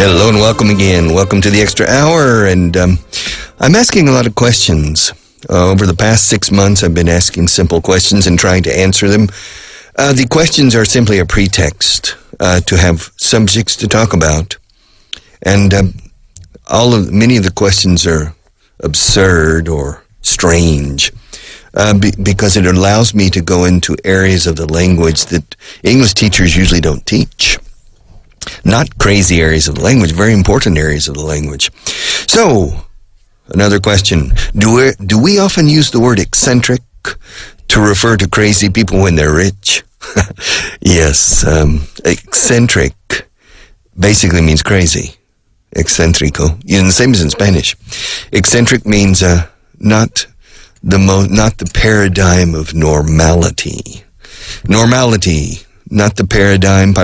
Hello and welcome again. Welcome to the Extra Hour. And I'm asking a lot of questions. Over the past 6 months, I've been asking simple questions and trying to answer them. The questions are simply a pretext to have subjects to talk about. And many of the questions are absurd or strange because it allows me to go into areas of the language that English teachers usually don't teach. Not crazy areas of the language, very important areas of the language. So, another question. Do we often use the word eccentric to refer to crazy people when they're rich? Yes, eccentric basically means crazy. Eccentrico. The same as in Spanish. Eccentric means not the paradigm of normality. Normality. Not the paradigm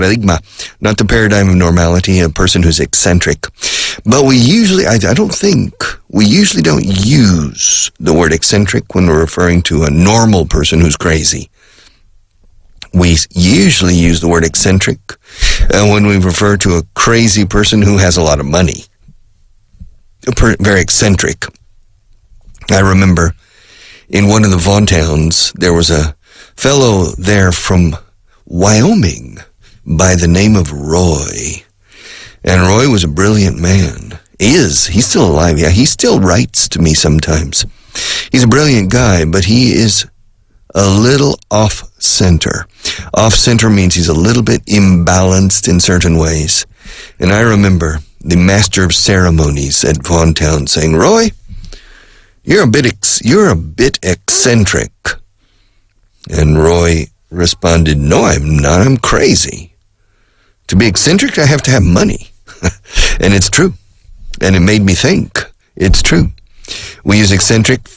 of normality, a person who's eccentric. But we usually don't use the word eccentric when we're referring to a normal person who's crazy. We usually use the word eccentric when we refer to a crazy person who has a lot of money. Very eccentric. I remember in one of the Vaughan towns, there was a fellow there from Wyoming by the name of Roy. And Roy was a brilliant man. He's still alive. Yeah, he still writes to me sometimes. He's a brilliant guy, but he is a little off-center. Off-center means he's a little bit imbalanced in certain ways. And I remember the master of ceremonies at Vaughan Town saying, "Roy, you're a bit eccentric." And Roy responded, "No, I'm not. I'm crazy. To be eccentric, I have to have money." And it's true. And it made me think. It's true. We use eccentric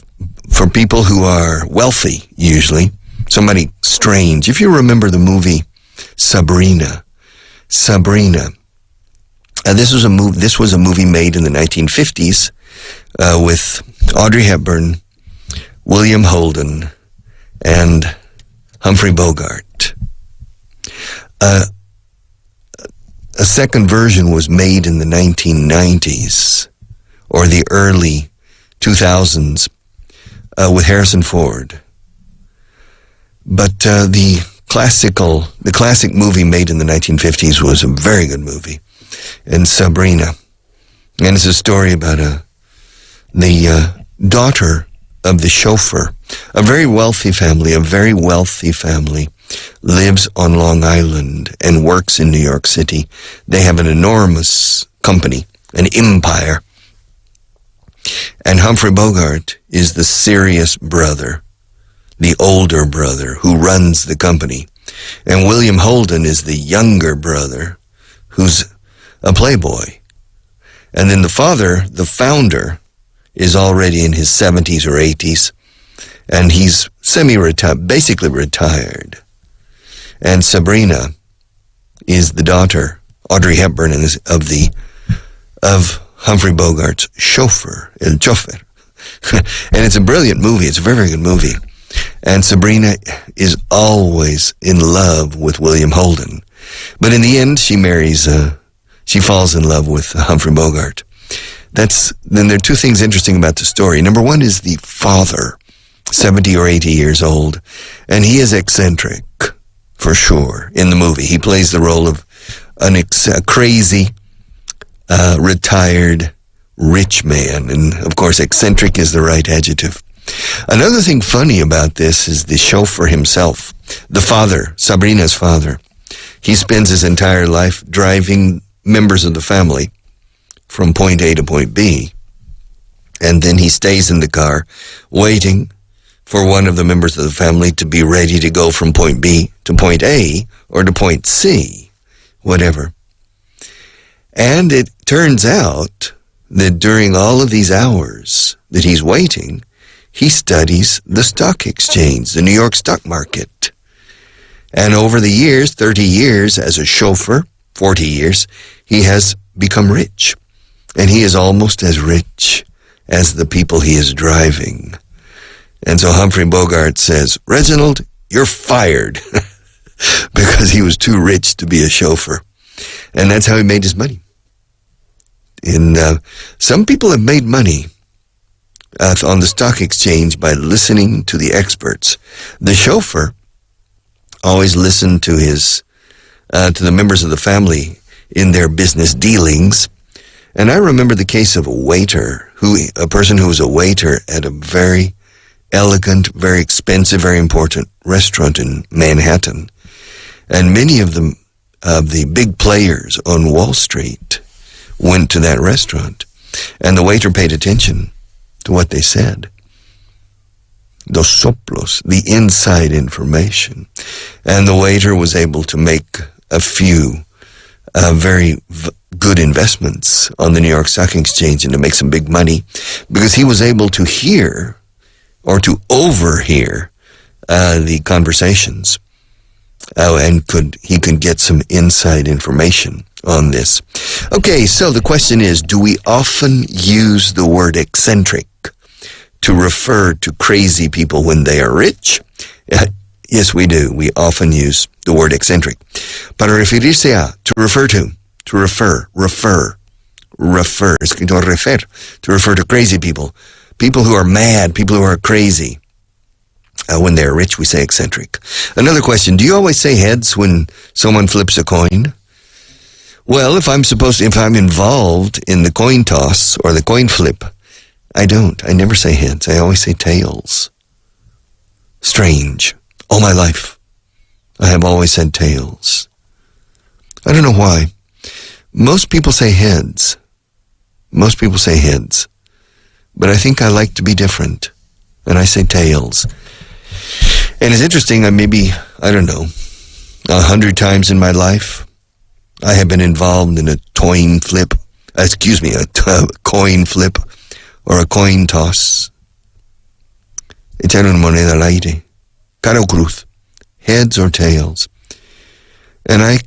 for people who are wealthy, usually. Somebody strange. If you remember the movie Sabrina. This was a movie made in the 1950s with Audrey Hepburn, William Holden, and Humphrey Bogart. A second version was made in the 1990s or the early 2000s with Harrison Ford. But the classic movie made in the 1950s was a very good movie, and Sabrina. And it's a story about the daughter of the chauffeur. A very wealthy family lives on Long Island and works in New York City. They have an enormous company, an empire. And Humphrey Bogart is the serious brother, the older brother who runs the company. And William Holden is the younger brother who's a playboy. And then the father, the founder, is already in his 70s or 80s. And he's semi-retired, basically retired. And Sabrina is the daughter, Audrey Hepburn, of Humphrey Bogart's chauffeur, El Chofer. And it's a brilliant movie. It's a very, very good movie. And Sabrina is always in love with William Holden. But in the end, she falls in love with Humphrey Bogart. Then there are two things interesting about the story. Number one is the father, 70 or 80 years old, and he is eccentric, for sure, in the movie. He plays the role of a crazy, retired, rich man, and of course, eccentric is the right adjective. Another thing funny about this is the chauffeur himself, the father, Sabrina's father. He spends his entire life driving members of the family from point A to point B, and then he stays in the car waiting for one of the members of the family to be ready to go from point B to point A or to point C, whatever. And it turns out that during all of these hours that he's waiting, he studies the stock exchange, the New York stock market. And over the years, 30 years as a chauffeur, 40 years, he has become rich. And he is almost as rich as the people he is driving. And so Humphrey Bogart says, "Reginald, you're fired," because he was too rich to be a chauffeur. And that's how he made his money. Some people have made money on the stock exchange by listening to the experts. The chauffeur always listened to the members of the family in their business dealings. And I remember the case of a person who was a waiter at a very elegant, very expensive, very important restaurant in Manhattan. And many of the big players on Wall Street went to that restaurant. And the waiter paid attention to what they said. Los soplos, the inside information. And the waiter was able to make a few very good investments on the New York Stock Exchange and to make some big money because he was able to hear or to overhear the conversations. And he could get some inside information on this. Okay, so the question is, do we often use the word eccentric to refer to crazy people when they are rich? Yes, we do. We often use the word eccentric. Para referirse a, to refer to, to refer, escrito refer, to refer to crazy people who are mad, people who are crazy. When they're rich, we say eccentric. Another question, do you always say heads when someone flips a coin? Well, if I'm involved in the coin toss or the coin flip, I don't. I never say heads. I always say tails. Strange. All my life, I have always said tails. I don't know why. Most people say heads. But I think I like to be different, and I say tails. And it's interesting, I don't know, 100 times in my life, I have been involved in a coin flip or a coin toss. Echar una moneda al aire. Cara o cruz. Heads or tails. And I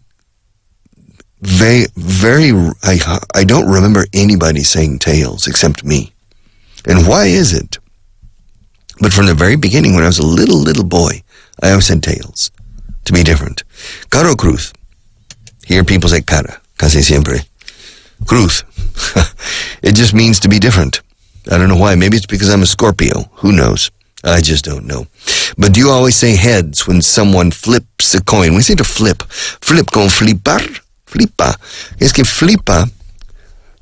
don't remember anybody saying tails except me. And why is it? But from the very beginning, when I was a little boy, I always said tails, to be different. Cara o cruz. Here people say cara, casi siempre. Cruz. It just means to be different. I don't know why. Maybe it's because I'm a Scorpio. Who knows? I just don't know. But do you always say heads when someone flips a coin? We say to flip. Flip con flipar. Flipa. Es que flipa,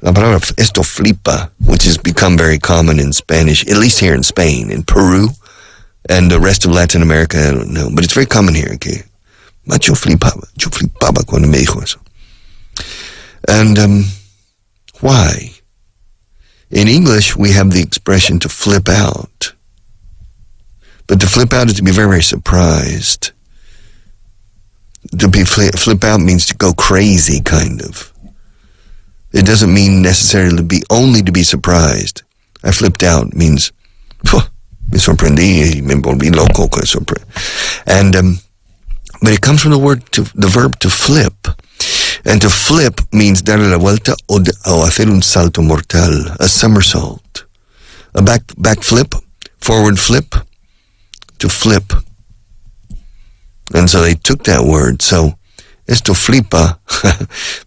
la palabra esto flipa, which has become very common in Spanish, at least here in Spain, in Peru, and the rest of Latin America, I don't know. But it's very common here. Okay? Yo flipaba cuando me dijo eso. And why? In English, we have the expression to flip out. But to flip out is to be very, very surprised. To be flip out means to go crazy, kind of. It doesn't mean necessarily only to be surprised. I flipped out means, me sorprendí y me volví loco. And but it comes from the verb to flip. And to flip means darle la vuelta o hacer un salto mortal, a somersault. A back flip, forward flip, to flip. And so they took that word. So esto flipa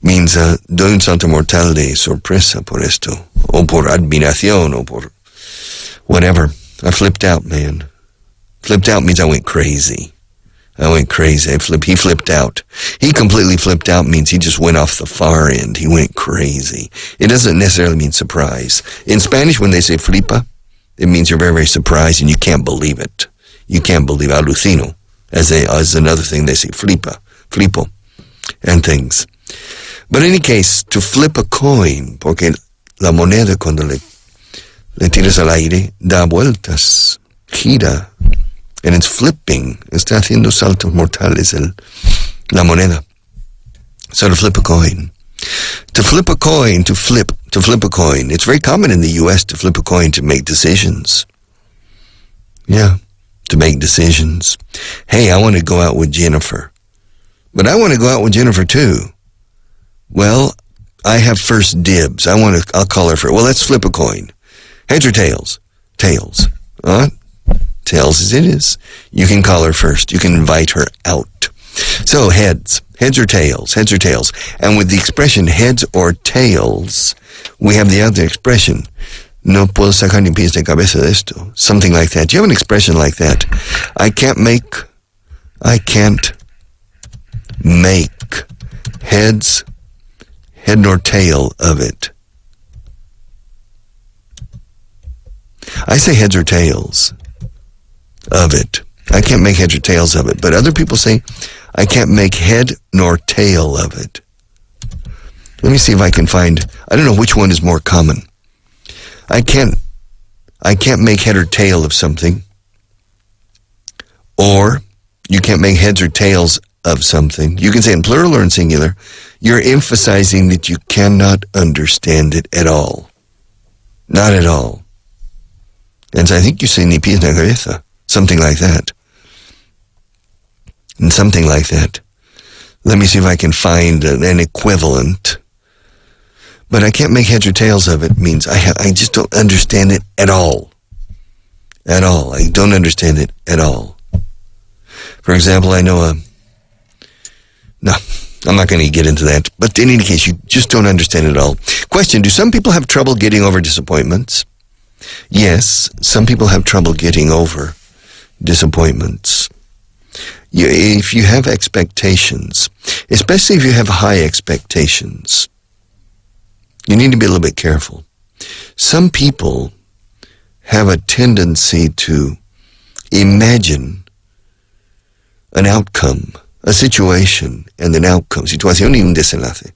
means doy un salto mortal de sorpresa por esto, o por admiración, o por whatever. I flipped out, man. Flipped out means I went crazy. He flipped out. He completely flipped out means he just went off the far end. He went crazy. It doesn't necessarily mean surprise. In Spanish, when they say flipa, it means you're very, very surprised and you can't believe it. You can't believe alucino. As another thing, they say flipo, and things. But in any case, to flip a coin, porque la moneda cuando le tiras al aire, da vueltas, gira, and it's flipping, está haciendo saltos mortales la moneda. So to flip a coin. To flip a coin, to flip a coin. It's very common in the U.S. to flip a coin to make decisions. Yeah. To make decisions. Hey, I want to go out with Jennifer. But I want to go out with Jennifer too. Well, I have first dibs. I'll call her first. Well, let's flip a coin. Heads or tails? Tails. Tails as it is. You can call her first. You can invite her out. So heads. Heads or tails, heads or tails. And with the expression heads or tails, we have the other expression, no puedo sacar ni pies de cabeza de esto. Something like that. Do you have an expression like that? I can't make head nor tail of it. I say heads or tails of it. I can't make heads or tails of it. But other people say, I can't make head nor tail of it. Let me see if I can find, I don't know which one is more common. I can't make head or tail of something. Or you can't make heads or tails of something. You can say in plural or in singular. You're emphasizing that you cannot understand it at all. Not at all. And so I think you say ni pies ni cabeza. Something like that. And something like that. Let me see if I can find an equivalent. But I can't make heads or tails of it means I just don't understand it at all. At all. I don't understand it at all. For example, I know no, I'm not going to get into that. But in any case, you just don't understand it at all. Question, do some people have trouble getting over disappointments? Yes, some people have trouble getting over disappointments. If you have expectations, especially if you have high expectations, you need to be a little bit careful. Some people have a tendency to imagine an outcome, a situation, and an outcome. Situación y un desenlace.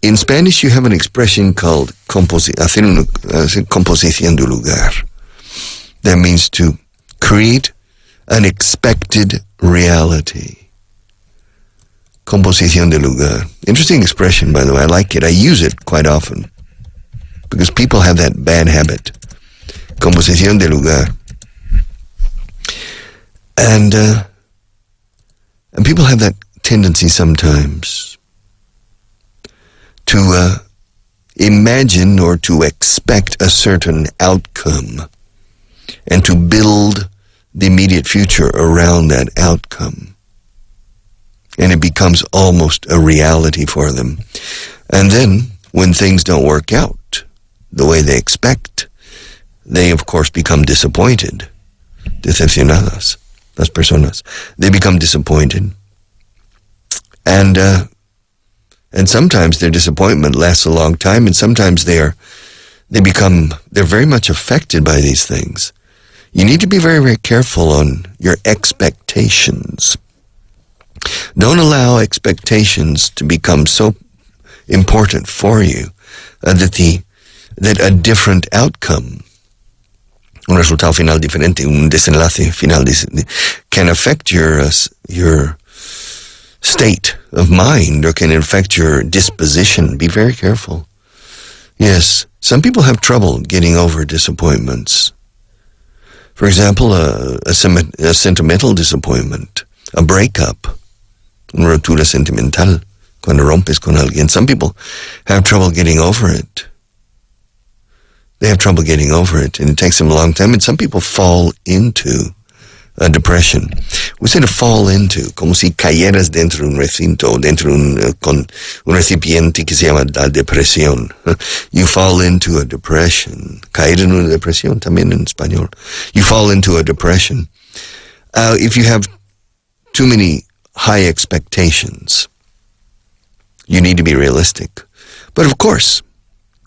In Spanish, you have an expression called composición de lugar. That means to create an expected reality. Composición de lugar. Interesting expression, by the way. I like it. I use it quite often. Because people have that bad habit. Composición de lugar. And people have that tendency sometimes to imagine or to expect a certain outcome and to build the immediate future around that outcome. And it becomes almost a reality for them. And then, when things don't work out the way they expect, they, of course, become disappointed. Decepcionadas. Las personas. They become disappointed. And sometimes their disappointment lasts a long time, and sometimes they're very much affected by these things. You need to be very, very careful on your expectations. Don't allow expectations to become so important for you that a different outcome, un resultado final diferente, un desenlace final can affect your state of mind or can affect your disposition. Be very careful. Yes, some people have trouble getting over disappointments. For example, a sentimental disappointment, a breakup, una ruptura sentimental, cuando rompes con alguien. Some people have trouble getting over it. They have trouble getting over it, and it takes them a long time, and some people fall into a depression. We say to fall into, como si cayeras dentro de un recinto, dentro con un recipiente que se llama la depresión. You fall into a depression. Caer en una depresión, también en español. You fall into a depression. If you have too many high expectations, you need to be realistic. But of course,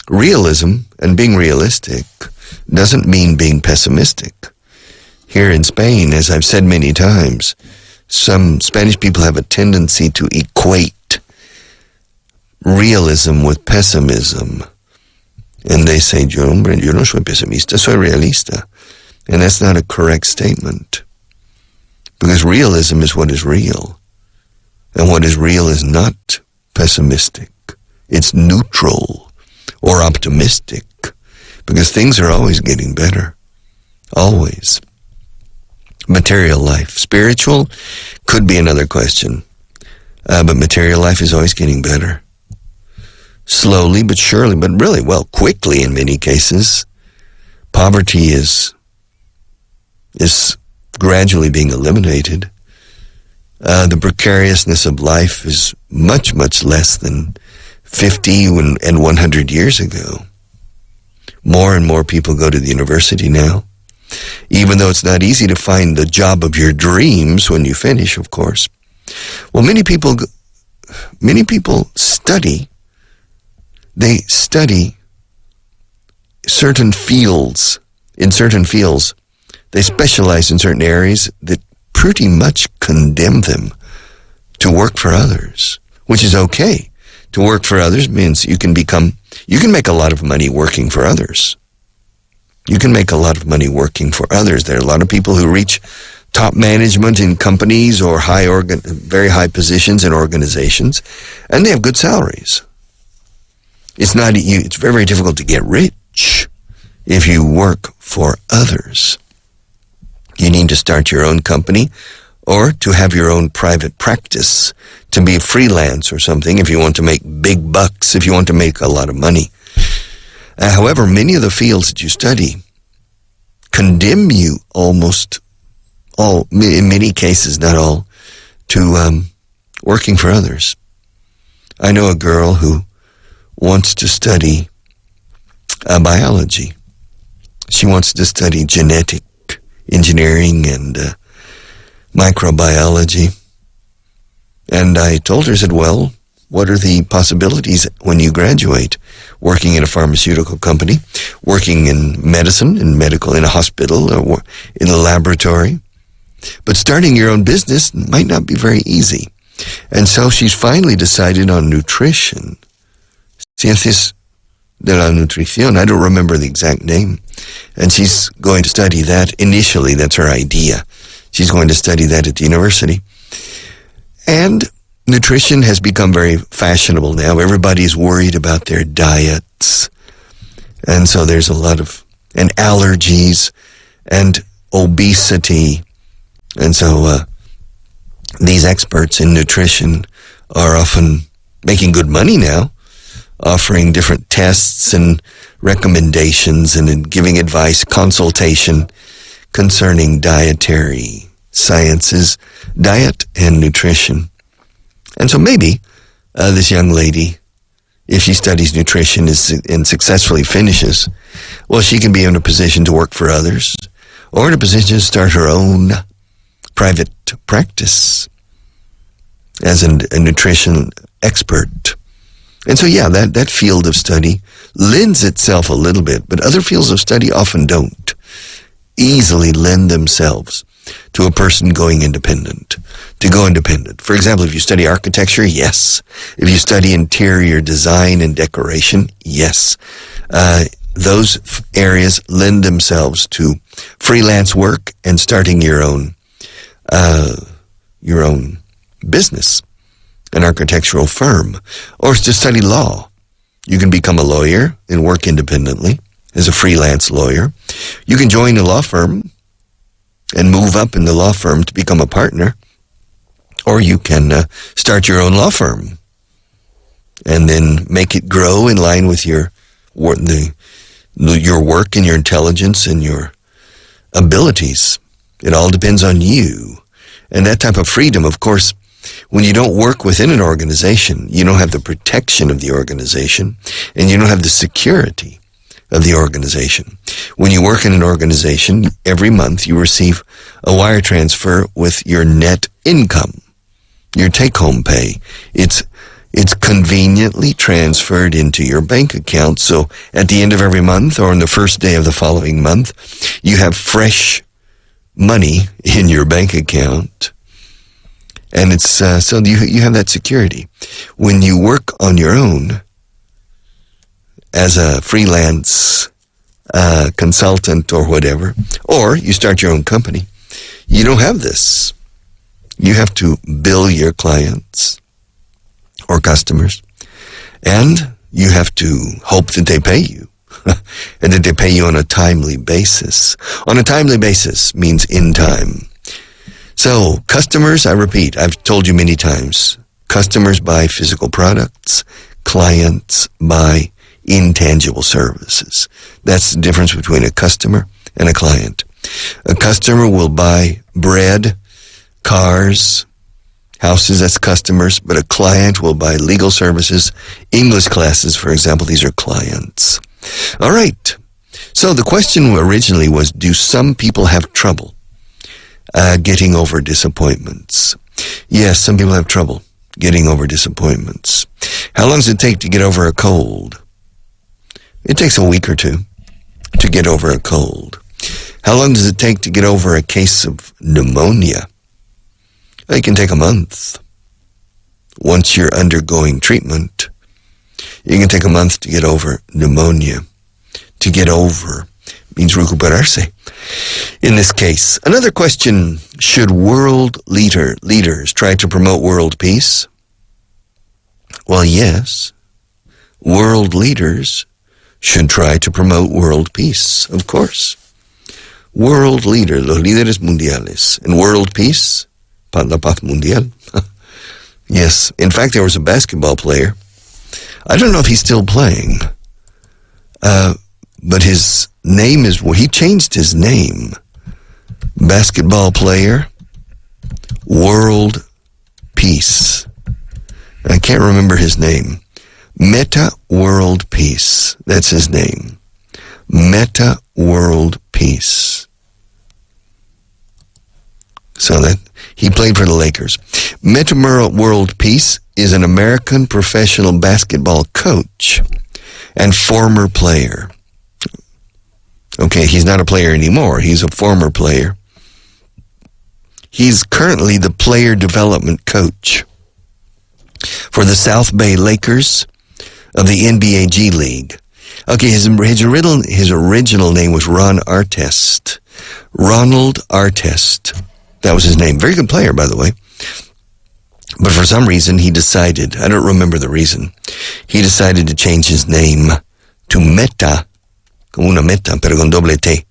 realism and being realistic doesn't mean being pessimistic. Here in Spain, as I've said many times, some Spanish people have a tendency to equate realism with pessimism. And they say, yo no soy pesimista, soy realista. And that's not a correct statement. Because realism is what is real. And what is real is not pessimistic. It's neutral or optimistic. Because things are always getting better. Always. Material life. Spiritual could be another question. But material life is always getting better. Slowly but surely, but really, well, quickly in many cases. Poverty is gradually being eliminated. The precariousness of life is much, much less than 50 and 100 years ago. More and more people go to the university now, even though it's not easy to find the job of your dreams when you finish, of course. Well, many people study. They study certain fields. In certain fields, they specialize in certain areas that pretty much condemn them to work for others, which is okay. To work for others means you can make a lot of money working for others. You can make a lot of money working for others. There are a lot of people who reach top management in companies or very high positions in organizations, and they have good salaries. It's very, very difficult to get rich if you work for others. You need to start your own company or to have your own private practice, to be a freelance or something if you want to make big bucks, if you want to make a lot of money. However, many of the fields that you study condemn you in many cases, not all, to working for others. I know a girl who wants to study biology. She wants to study genetic engineering and microbiology. And I told her, I said, well, what are the possibilities when you graduate? Working in a pharmaceutical company, working in medicine, in a hospital, or in a laboratory. But starting your own business might not be very easy. And so she's finally decided on nutrition. Ciencias de la Nutrición. I don't remember the exact name. And she's going to study that initially. That's her idea. She's going to study that at the university. And nutrition has become very fashionable now. Everybody's worried about their diets. And so there's a lot of allergies and obesity. And so these experts in nutrition are often making good money now, offering different tests and recommendations and giving advice, consultation concerning dietary sciences, diet and nutrition. And so maybe this young lady, if she studies nutrition and successfully finishes, well, she can be in a position to work for others or in a position to start her own private practice as a nutrition expert. And so, yeah, that field of study lends itself a little bit, but other fields of study often don't easily lend themselves to a person going independent, to go independent. For example, if you study architecture, yes. If you study interior design and decoration, yes. Those areas lend themselves to freelance work and starting your own business, an architectural firm, or to study law. You can become a lawyer and work independently as a freelance lawyer. You can join a law firm and move up in the law firm to become a partner, or you can start your own law firm and then make it grow in line with your work and your intelligence and your abilities. It all depends on you. And that type of freedom, of course, when you don't work within an organization, you don't have the protection of the organization, and you don't have the security of the organization. When you work in an organization, every month you receive a wire transfer with your net income, your take-home pay. It's conveniently transferred into your bank account. So at the end of every month or on the first day of the following month, you have fresh money in your bank account. And it's so you have that security. When you work on your own as a freelance consultant or whatever, or you start your own company, you don't have this. You have to bill your clients or customers, and you have to hope that they pay you, and that they pay you on a timely basis. On a timely basis means in time. So customers, I repeat, I've told you many times, customers buy physical products, clients buy intangible services. That's the difference between a customer and a client. A customer will buy bread, cars, houses as customers, but a client will buy legal services, English classes, for example. These are clients. All right. So the question originally was, do some people have trouble getting over disappointments? Yes, some people have trouble getting over disappointments. How long does it take to get over a cold? It takes a week or two to get over a cold. How long does it take to get over a case of pneumonia? It can take a month. Once you're undergoing treatment, it can take a month to get over pneumonia. To get over means recuperarse. In this case, another question, should world leaders try to promote world peace? Well, yes, world leaders should try to promote world peace, of course. World leaders, los líderes mundiales, and world peace, para la paz mundial. Yes, in fact, there was a basketball player. I don't know if he's still playing, but his name is, well, he changed his name. Basketball player, world peace. I can't remember his name. Meta World Peace. That's his name. Meta World Peace. So that he played for the Lakers. Meta World Peace is an American professional basketball coach and former player. Okay, he's not a player anymore. He's a former player. He's currently the player development coach for the South Bay Lakers of the NBA G League. Okay, his original name was Ron Artest. Ronald Artest. That was his name. Very good player, by the way. But for some reason, he decided, I don't remember the reason, he decided to change his name to Meta, con una meta, pero con doble T,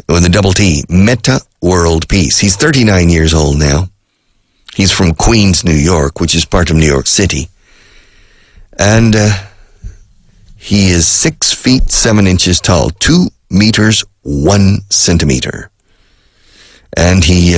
with a double T, Meta World Peace. He's 39 years old now. He's from Queens, New York, which is part of New York City. And he is 6 feet 7 inches tall, 2 meters 1 centimeter. And he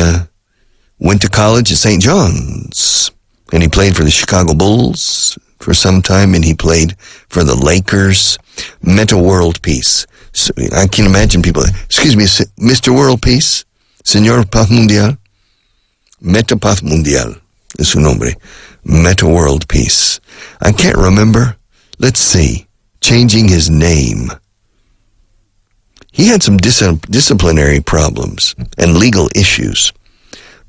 went to college at St. John's. And he played for the Chicago Bulls for some time, and he played for the Lakers. Meta World Peace. So I can imagine people, excuse me, Mr. World Peace, Señor Paz Mundial. Meta Paz Mundial es su nombre. Meta World Peace. I can't remember. Let's see. Changing his name. He had some disciplinary problems and legal issues,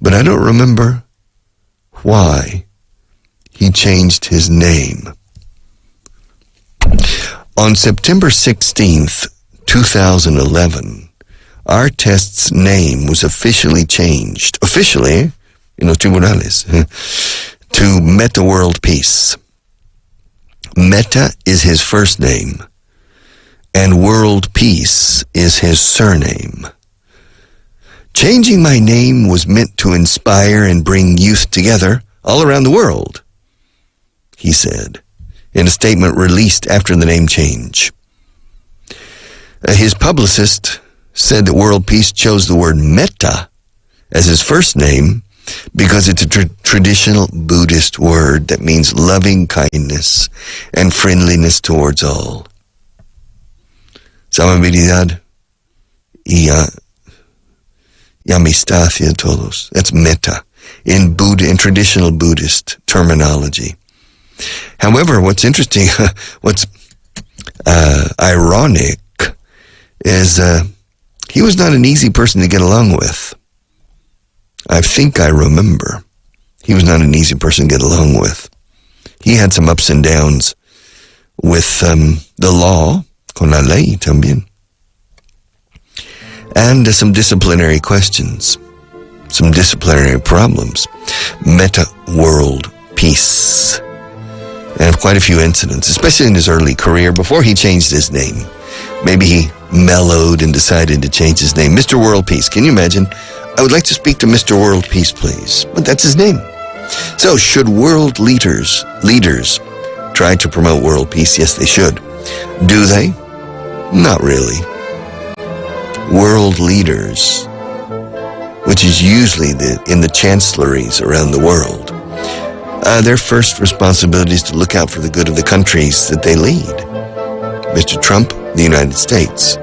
but I don't remember why he changed his name. On September 16th, 2011, Artest's name was officially changed, in los tribunales, to Meta World Peace. Meta is his first name, and World Peace is his surname. Changing my name was meant to inspire and bring youth together all around the world, he said, in a statement released after the name change. His publicist said that World Peace chose the word Metta as his first name because it's a traditional Buddhist word that means loving kindness and friendliness towards all. Amabilidad y amistad hacia todos. That's metta in traditional Buddhist terminology. However, what's interesting, what's ironic is he was not an easy person to get along with. I think I remember. He was not an easy person to get along with. He had some ups and downs with the law, con la ley también, and some disciplinary questions, some disciplinary problems. Meta World Peace. And quite a few incidents, especially in his early career, before he changed his name. Maybe he mellowed and decided to change his name. Mr. World Peace. Can you imagine? I would like to speak to Mr. World Peace, please. But that's his name. So, should world leaders try to promote world peace? Yes, they should. Do they? Not really. World leaders, which is usually in the chancelleries around the world, Their first responsibility is to look out for the good of the countries that they lead. Mr. Trump, the United States.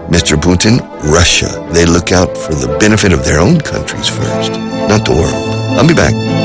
Mr. Putin, Russia. They look out for the benefit of their own countries first, not the world. I'll be back.